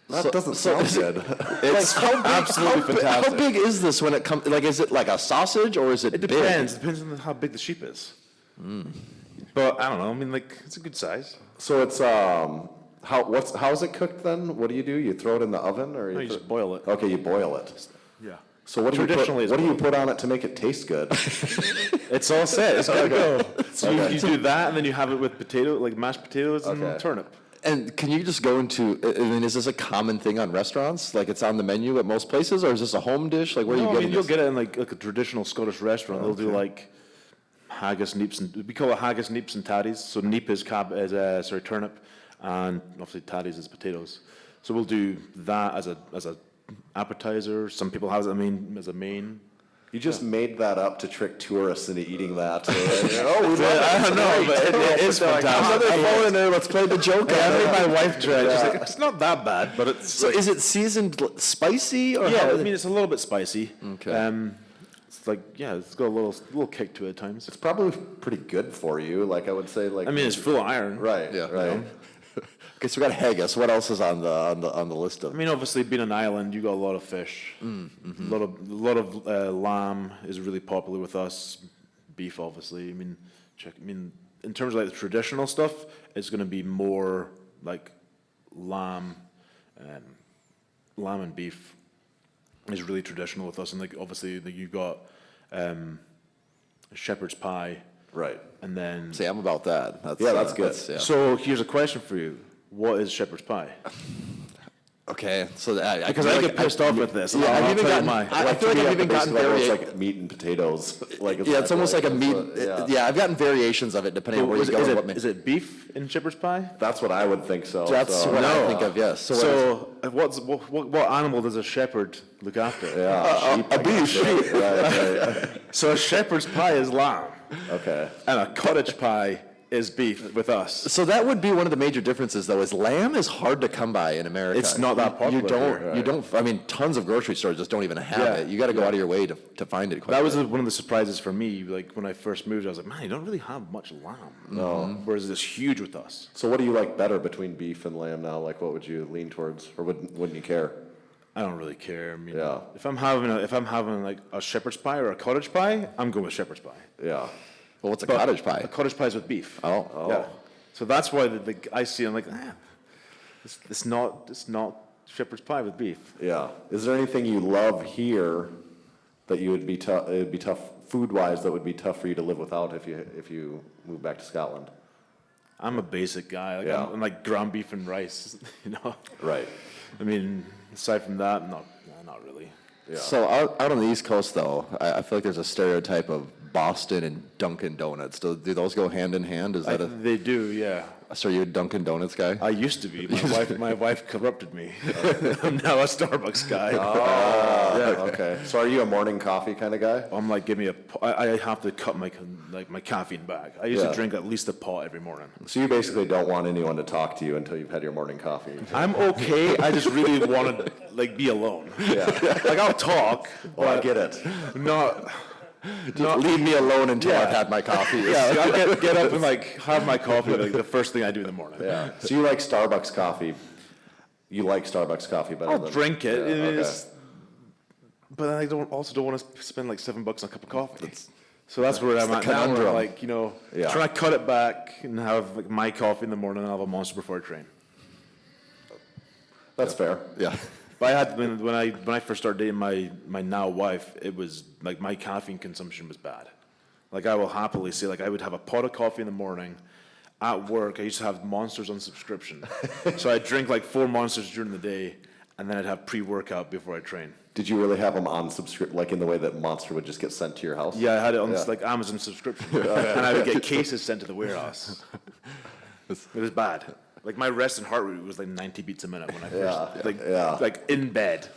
That doesn't sound good. It's absolutely fantastic. How big is this when it comes? Like, is it like a sausage or is it? It depends. It depends on how big the sheep is. But I don't know. I mean, like, it's a good size. So it's how's it cooked then? What do? You throw it in the oven or No, you just boil it. Okay, you boil it. Yeah. So what do you Traditionally, put, it's what do you put on it to make it taste good? It's all set. It's gotta go. So you do that, and then you have it with potato, like mashed potatoes and Okay. turnip. And can you just go into? I mean, is this a common thing on restaurants? Like, it's on the menu at most places, or is this a home dish? Like, where are you No, I getting mean, you'll this? get it in like a traditional Scottish restaurant. They'll do like haggis, neeps, and we call it haggis, neeps, and tatties. So neep is turnip, and obviously tatties is potatoes. So we'll do that as a appetizer. Some people have it, as a main. You just made that up to trick tourists into eating that. I don't know, but it is fantastic. Oh, in there. Let's play the joke. I made my wife try it. She's like, it's not that bad, but it's. So, is it seasoned spicy or? Yeah, how I mean, it's a little bit spicy. Okay. It's like, yeah, it's got a little kick to it at times. It's probably pretty good for you. Like I would say, like I mean, it's full of iron. right, Yeah. right. Okay, so we got haggis. What else is on the list of? I mean, obviously, being an island, you got a lot of fish. A lot of lamb is really popular with us. Beef, obviously. I mean, in terms of like the traditional stuff, it's going to be more like lamb and beef is really traditional with us. And like obviously, like, you got shepherd's pie, Right. and then. See, I'm about that. That's good. yeah. So here's a question for you: what is shepherd's pie? Okay, so I Because I get pissed off with this. Yeah, I'll I've even tell you gotten. mine. I feel like I've even gotten It's variations. like meat and potatoes. Like Yeah, it's almost like a meat. Yeah. Yeah, I've gotten variations of it depending on where you go. and what Is it beef in shepherd's pie? That's what I would think so. That's so, what I No. think of. Yes. So, What animal does a shepherd look after? Yeah, sheep, a beef. right. So a shepherd's pie is lamb, Okay. and a cottage pie is beef with us. So that would be one of the major differences, though, is lamb is hard to come by in America. It's not that popular You don't. here. You don't. I mean, tons of grocery stores just don't even have Yeah. it. You got to go out of your way to find it. That was one of the surprises for me. Like when I first moved, I was like, man, you don't really have much lamb. No. Whereas it's huge with us. So what do you like better between beef and lamb now? Like what would you lean towards, or wouldn't you care? I don't really care. I mean, Yeah. if I'm having like a shepherd's pie or a cottage pie, I'm going with shepherd's pie. Yeah. Well, what's a But cottage A pie? cottage pie is with beef. Oh. Yeah. So that's why I see. I'm like, it's not shepherd's pie with beef. Yeah. Is there anything you love here that you would be tough? It'd be tough food-wise. That would be tough for you to live without if you move back to Scotland. I'm a basic guy. Like, Yeah. I'm like ground beef and rice. You know. Right. I mean, aside from that, not really. Yeah. So out on the East Coast, though, I feel like there's a stereotype of Boston and Dunkin' Donuts. Do those go hand in hand? Is that They do, yeah. so? You're a Dunkin' Donuts guy? I used to be. My wife corrupted me. I'm now a Starbucks guy. Okay. So are you a morning coffee kind of guy? I'm like, I have to cut my caffeine back. I used Yeah. to drink at least a pot every morning. So you basically don't want anyone to talk to you until you've had your morning coffee. I'm okay. I just really want to like be alone. Yeah. Like I'll talk, Well, I but get it. not. Just leave me alone until Yeah. I've had my coffee. Yeah, like I'll get up and like have my coffee like the first thing I do in the morning. Yeah. So you like Starbucks coffee? You like Starbucks coffee better I'll than drink it. Yeah, okay. But I don't want to spend like $7 on a cup of coffee. So that's where I'm the at now. Where conundrum. like Yeah. trying to cut it back and have like my coffee in the morning and I'll have a Monster before I train. That's fair. Yeah. But I had when I first started dating my now wife, it was like my caffeine consumption was bad. Like I will happily say, like I would have a pot of coffee in the morning. At work, I used to have Monsters on subscription, so I'd drink like 4 Monsters during the day, and then I'd have pre-workout before I train. Did you really have them on subscription, like in the way that Monster would just get sent to your house? Yeah, I had it on Yeah. like Amazon subscription, and I would get cases sent to the warehouse. It was bad. Like my resting heart rate was like 90 beats a minute when I first, Yeah. like in bed.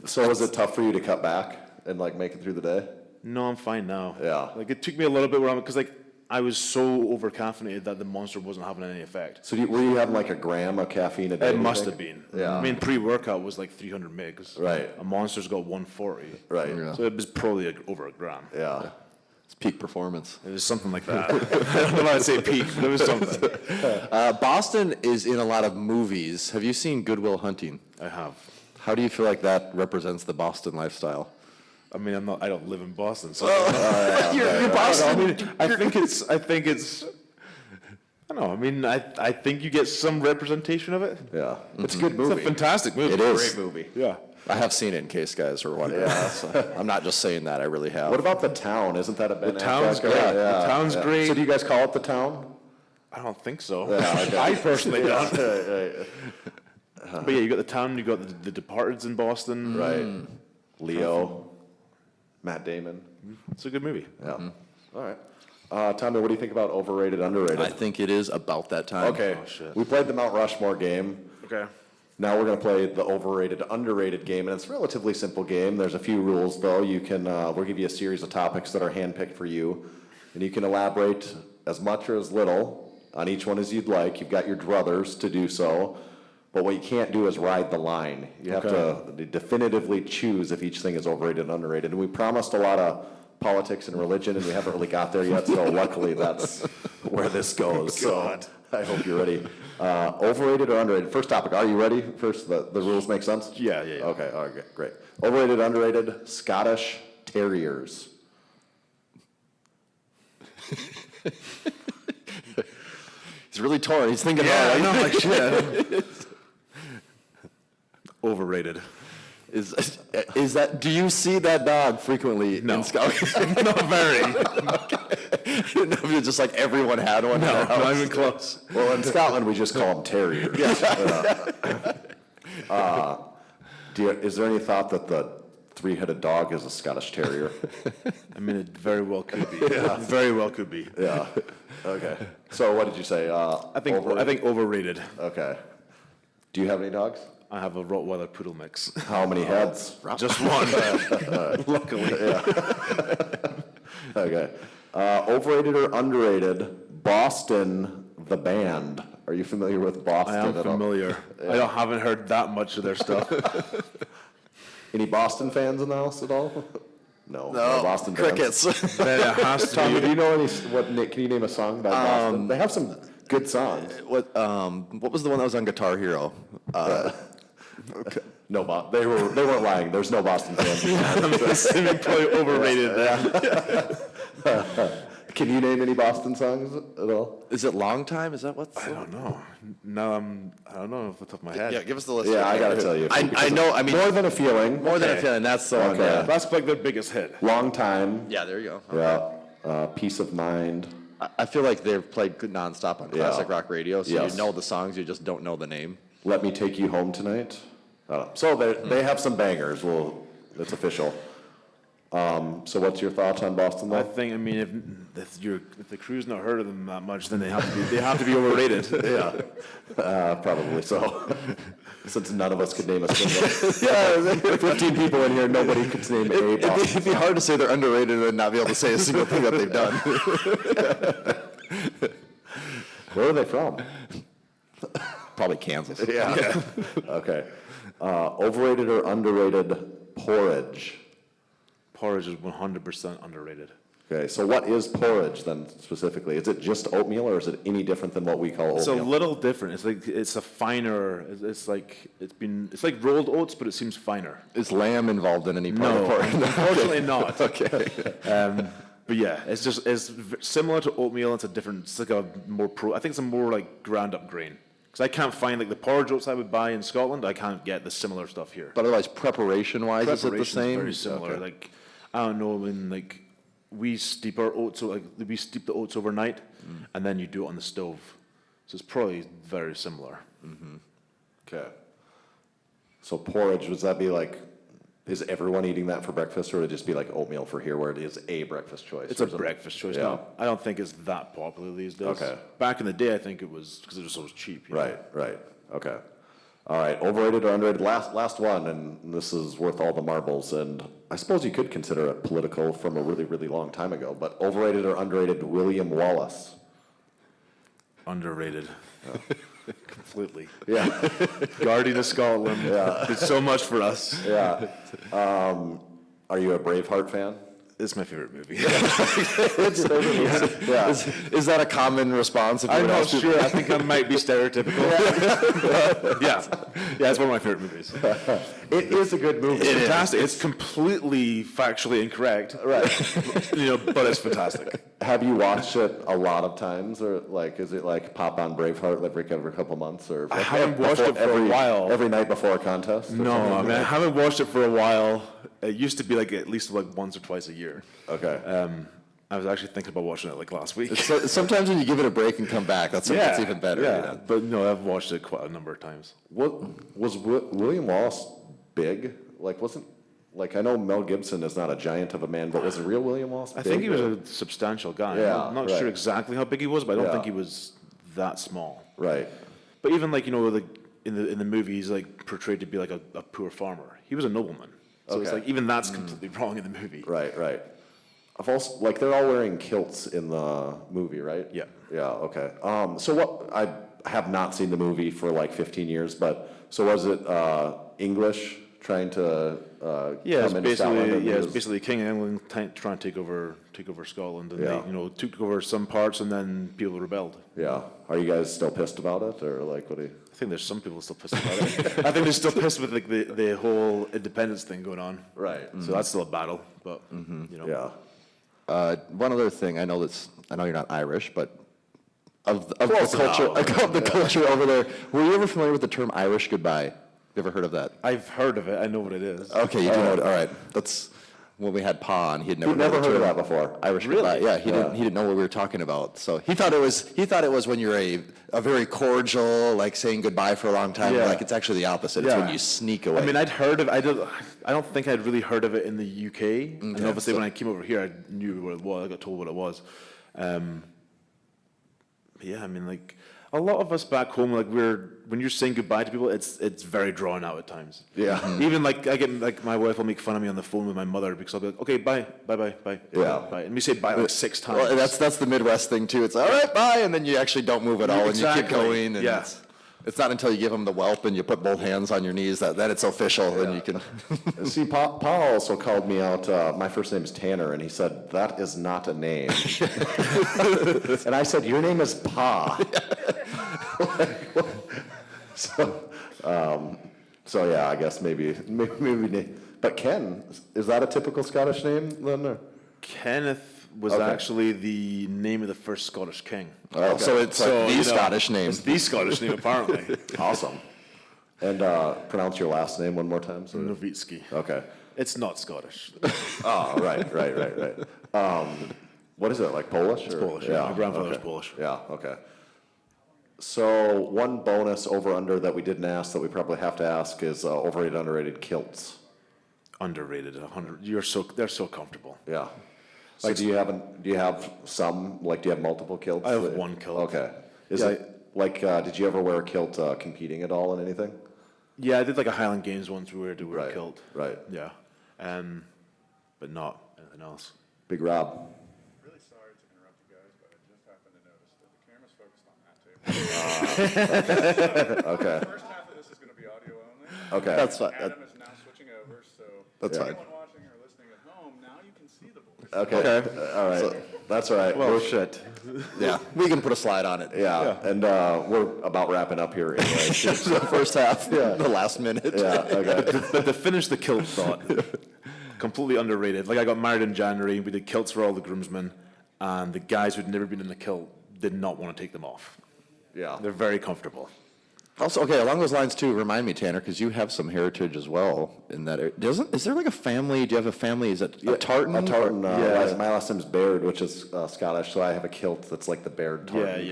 So was it tough for you to cut back and like make it through the day? No, I'm fine now. Yeah. Like it took me a little bit because like I was so overcaffeinated that the Monster wasn't having any effect. So were you having like a gram of caffeine a day? It you must think? have been. Yeah. I mean, pre-workout was like 300 mgs. Right. A Monster's got 140. Right. Yeah. So it was probably over a gram. Yeah. It's peak performance. It was something like that. I don't know if I'd say peak, but it was something. Boston is in a lot of movies. Have you seen Good Will Hunting? I have. How do you feel like that represents the Boston lifestyle? I mean, I don't live in Boston, so You're Boston. I mean, I think it's. I don't know. I mean, I think you get some representation of it. Yeah. It's a good movie. It's a fantastic movie. It is. Great movie. Yeah. I have seen it in case guys are wondering. Yeah. So I'm not just saying that. I really have. What about The Town? Isn't that a Ben Town's Affleck? great. The Town's great. So do you guys call it The Town? I don't think so. Yeah, okay. I personally don't. Right. But yeah, you got The Town. You got the Departed's in Boston. Right. Leo. Matt Damon. It's a good movie. Yeah. All right. Tommy, what do you think about overrated, underrated? I think it is about that time. Okay. Oh, shit. We played the Mount Rushmore game. Okay. Now we're going to play the overrated, underrated game, and it's a relatively simple game. There's a few rules, though. You can, we'll give you a series of topics that are handpicked for you, and you can elaborate as much or as little on each one as you'd like. You've got your druthers to do so, but what you can't do is ride the line. You have to definitively choose if each thing is overrated and underrated. And we promised a lot of politics and religion, and we haven't really got there yet, so luckily that's where this goes. So I hope you're ready. Overrated or underrated? First topic, are you ready? First, the rules make sense? Yeah. Okay, great. Overrated, underrated, Scottish Terriers. He's really torn. He's thinking, I oh, know, like shit. Overrated. is that? Do you see that dog frequently in Scotland? Not very. No, just like everyone had one. No, not even close. Well, in Scotland, we just call them terriers. Is there any thought that the three-headed dog is a Scottish Terrier? I mean, it very well could be. Yeah. Very well could be. Yeah. Okay. So what did you say? I think overrated. Okay. Do you have any dogs? I have a Rottweiler Poodle mix. How many heads? Just one. Luckily. Okay. Overrated or underrated? Boston, the band. Are you familiar with Boston I am at all? familiar. I haven't heard that much of their stuff. Any Boston fans in the house at all? No Boston crickets. fans. Then it has to Tommy, do be. you know any? Can you name a song by Boston? They have some good songs. What was the one that was on Guitar Hero? No, they weren't lying. There's no Boston fans. I'm probably overrated then. Can you name any Boston songs at all? Is it Long Time? Is that what's? I don't know. No, I don't know off the top of my head. Yeah, give us the list. Yeah, I gotta tell you. I know. I mean, More Than a Feeling. more than a feeling. That's the one. Okay. Yeah. That's like their biggest hit. Long Time. Yeah, there you go. Yeah. Peace of Mind. I feel like they've played good nonstop on classic rock radio, so Yes. you know the songs, you just don't know the name. Let Me Take You Home Tonight. So they have some bangers. Well, it's official. So what's your thoughts on Boston, I though? think. I mean, if the crew's not heard of them that much, then they have to be overrated. Yeah, probably so. Since none of us could name a single. 15 people in here, nobody could name a Boston. It'd be hard to say they're underrated and not be able to say a single thing that they've done. Where are they from? Probably Kansas. Yeah. Okay. Overrated or underrated porridge? Porridge is 100% underrated. Okay, so what is porridge then specifically? Is it just oatmeal or is it any different than what we call It's a oatmeal? little different. It's a finer. It's like rolled oats, but it seems finer. Is lamb involved in any part of No, porridge? unfortunately not. Okay. But yeah, it's similar to oatmeal. It's like a more I think it's a more like ground up grain. Because I can't find like the porridge oats I would buy in Scotland. I can't get the similar stuff here. But otherwise, preparation-wise, is it the Preparation's same? very similar. Okay. Like I don't know when like we steep our oats, so like we steep the oats overnight, and then you do it on the stove. So it's probably very similar. Okay. So porridge, would that be like Is everyone eating that for breakfast, or would it just be like oatmeal for here, where it is a breakfast choice? It's a breakfast choice Yeah. now. I don't think it's that popular these days. Okay. Back in the day, I think it was because it was so cheap. you know? Right. Okay. All right. Overrated or underrated? Last one, and this is worth all the marbles. And I suppose you could consider it political from a really, really long time ago. But overrated or underrated? William Wallace. Underrated. Completely. Yeah. Guardian of Scotland. Yeah. Did so much for us. Yeah. Are you a Braveheart fan? It's my favorite movie. Yeah. Is that a common response? If you I'm would not ask people? sure. I think I might be stereotypical. Yeah, it's one of my favorite movies. It is a good movie. It's fantastic. It's completely factually incorrect. Right. But it's fantastic. Have you watched it a lot of times, or like, is it like pop on Braveheart every couple months, or I haven't watched it for a while. Every night before a contest? or No, something? I mean, I haven't watched it for a while. It used to be like at least like once or twice a year. Okay. I was actually thinking about watching it like last week. So, sometimes when you give it a break and come back, that's even better. Yeah, you know? but no, I've watched it quite a number of times. What was William Wallace big? Like, I know Mel Gibson is not a giant of a man, but was the real William Wallace big? I think he was a substantial guy. Yeah, I'm not right. sure exactly how big he was, but I don't Yeah. think he was that small. Right. But even like in the movie, he's like portrayed to be like a poor farmer. He was a nobleman, so it's Okay. like even that's completely wrong in the movie. Right. I've also, like, they're all wearing kilts in the movie, right? Yeah. Yeah, okay. So what, I have not seen the movie for like 15 years, but, so was it English trying to Yeah, it's come into Scotland? and basically it it's was- basically King of England trying to take over Scotland, and Yeah. they took over some parts, and then people rebelled. Yeah. Are you guys still pissed about it, or like, what do you? I think there's some people still pissed about it. I think they're still pissed with like the whole independence thing going on. Right. So that's still a battle, but Yeah. One other thing, I know you're not Irish, but of the Close culture, enough. of the culture over there, were you ever familiar with the term Irish goodbye? You ever heard of that? I've heard of it. I know what it is. Okay, you do know it. All right, that's when we had Pa, and he had never You've never the heard of term that before? Irish goodbye. Yeah, he didn't know what we were talking about. So he thought it was when you're a very cordial, like saying goodbye for a long time. Yeah. Like it's actually the opposite. It's Yeah. when you sneak away. I mean, I'd heard of. I don't think I'd really heard of it in the UK. And obviously, when I came over here, I knew what it was. I got told what it was. Yeah, I mean, like a lot of us back home, like when you're saying goodbye to people, it's very drawn out at times. Yeah. Even like I get like my wife will make fun of me on the phone with my mother because I'll be like, okay, bye. Yeah. Bye. And we say bye like 6 times. Well, that's the Midwest thing too. It's all right, bye, and then you actually don't move at all, and you keep Exactly. going. And Yeah. it's not until you give them the whelp and you put both hands on your knees that it's official, and you can. See, Paul also called me out. My first name is Tanner, and he said, that is not a name. And I said, your name is Pa. So yeah, I guess maybe. But Ken, is that a typical Scottish name then? Or? Kenneth was Okay. actually the name of the first Scottish king. Oh, so it's like the Scottish name. It's the Scottish name, apparently. Awesome. And pronounce your last name one more time. So. Nowicki. Okay. It's not Scottish. Oh, right. What is it, like Polish? It's Polish, yeah. My grandfather's okay. Polish. Yeah, okay. So one bonus over-under that we didn't ask that we probably have to ask is overrated, underrated kilts. Underrated, 100. They're so comfortable. Yeah. So do you have some, like, do you have multiple kilts? I have one kilt. Okay. Is Yeah. it, like, did you ever wear a kilt competing at all in anything? Yeah, I did like a Highland Games once where we had to wear Right, a kilt. right. Yeah. But not anything else. Big Rob. Really sorry to interrupt you guys, but I just happened to notice that the camera's focused on that table. Okay. The first half of this is going to be audio only. Okay. That's fine. Adam is now switching over, so That's fine. anyone watching or listening at home, now you can see the voice. Okay. All right. That's all right. Well, shit. Yeah, we can put a slide on it. Yeah. And we're about wrapping up here anyway. The first half, the last minute. Yeah, okay. But to finish the kilt thought, completely underrated. Like I got married in January, we did kilts for all the groomsmen, and the guys who'd never been in a kilt did not want to take them off. Yeah. They're very comfortable. Also, okay, along those lines too, remind me, Tanner, because you have some heritage as well in that area. Is there like a family, do you have a family, is it a tartan? A tartan. Yeah. My last name's Baird, which is Scottish, so I have a kilt that's like the Baird tartan.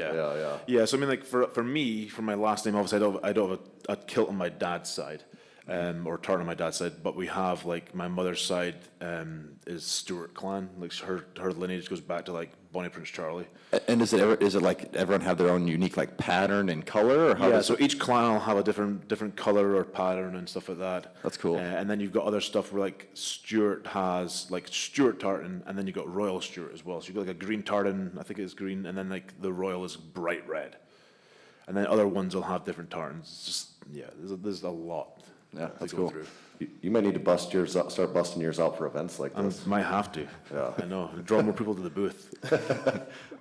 Yeah, so I mean, like for me, for my last name, obviously I don't have a kilt on my dad's side. or tartan on my dad's side, but we have like my mother's side is Stuart clan. Like her lineage goes back to like Bonnie Prince Charlie. And is it like everyone have their own unique like pattern and color, or how Yeah, does so each clan will have a different color or pattern and stuff like that. That's cool. And then you've got other stuff where like Stuart has like Stuart tartan, and then you've got Royal Stuart as well. So you've got like a green tartan, I think it's green, and then like the Royal is bright red. And then other ones will have different tartans. It's just, yeah, there's a lot. Yeah, that's to go cool. through. You might need to start busting yours out for events like this. Might have to. Yeah. I know. Draw more people to the booth.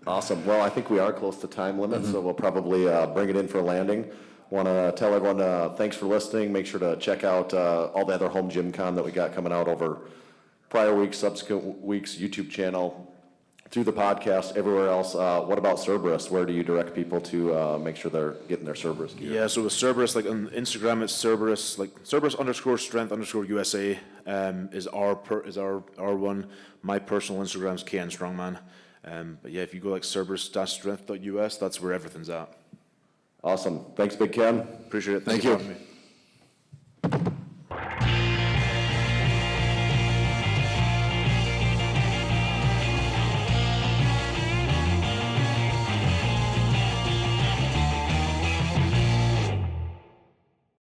Awesome. Well, I think we are close to time limit, so we'll probably bring it in for a landing. Want to tell everyone thanks for listening. Make sure to check out all the other Home Gym Con that we got coming out over prior weeks, subsequent weeks, YouTube channel, through the podcast, everywhere else. What about Cerberus? Where do you direct people to make sure they're getting their Cerberus gear? Yeah, so with Cerberus, like on Instagram, it's Cerberus, like Cerberus_strength_USA is our one. My personal Instagram is KN Strongman. But yeah, if you go like Cerberus-strength.us, that's where everything's at. Awesome. Thanks, Big Ken. Appreciate it. Thank for you. having me.